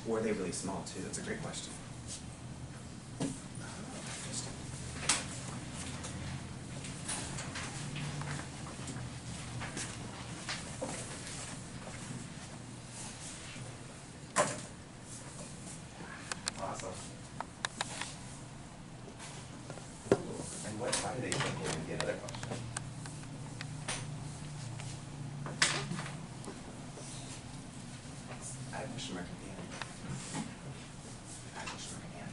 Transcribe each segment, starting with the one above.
Or are they really small too? That's a great question. Awesome. And why do they think it would be another question? Add a question mark at the end. Add a question mark at the end.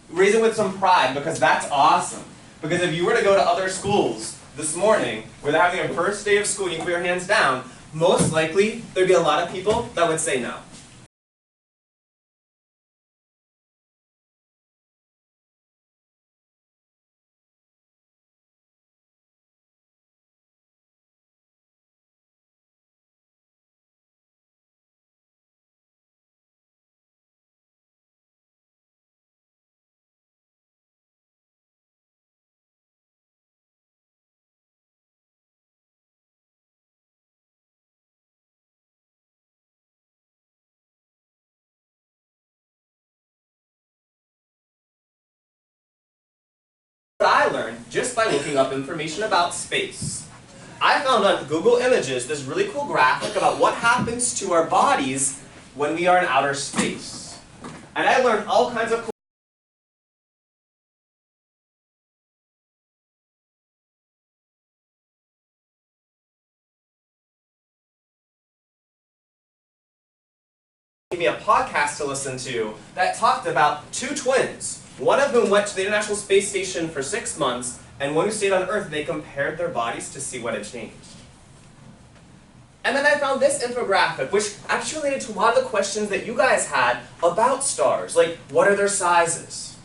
Raise it with some pride, because that's awesome. Because if you were to go to other schools this morning where they're having a first day of school, you can put your hands down, most likely there'd be a lot of people that would say no. What I learned just by looking up information about space. I found on Google Images this really cool graphic about what happens to our bodies when we are in outer space. And I learned all kinds of cool gave me a podcast to listen to that talked about two twins. One of whom went to the International Space Station for 6 months, and one who stayed on Earth. They compared their bodies to see what had changed. And then I found this infographic, which actually related to a lot of the questions that you guys had about stars, like what are their sizes?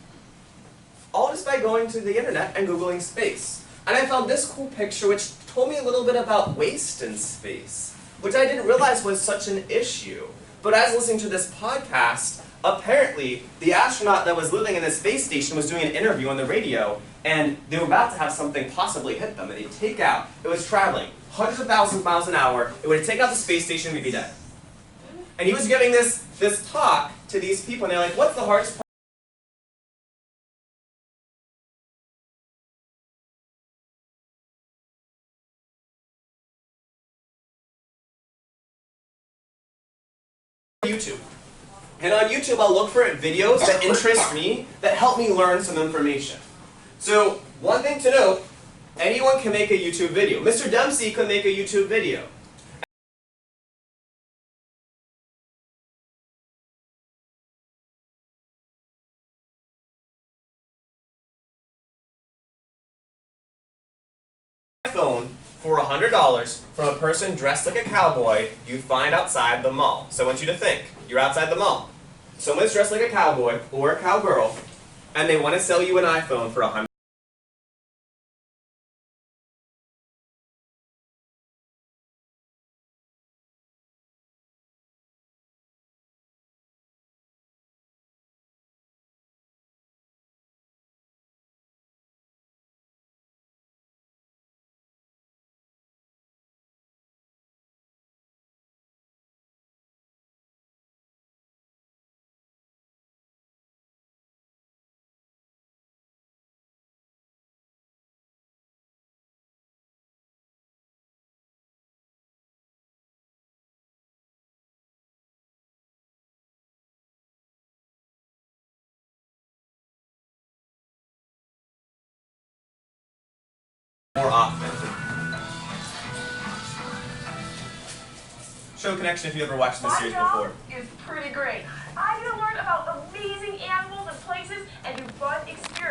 All just by going to the internet and Googling space. And I found this cool picture which told me a little bit about waste in space, which I didn't realize was such an issue. But as listening to this podcast, apparently the astronaut that was living in the space station was doing an interview on the radio, and they were about to have something possibly hit them, and they'd take out, it was traveling hundreds of thousands of miles an hour, it would take out the space station and we'd be dead. And he was giving this talk to these people, and they're like, what's the hardest part? YouTube. And on YouTube, I'll look for videos that interest me, that help me learn some information. So, one thing to note, anyone can make a YouTube video. Mr. Dempsey could make a YouTube video. iPhone for $100 from a person dressed like a cowboy you find outside the mall. So I want you to think, you're outside the mall. Someone's dressed like a cowboy or a cowgirl, and they want to sell you an iPhone for $100. More often. Show Connection if you ever watched this My series job before. is pretty great. I get to learn about amazing animals and places and do fun experiments.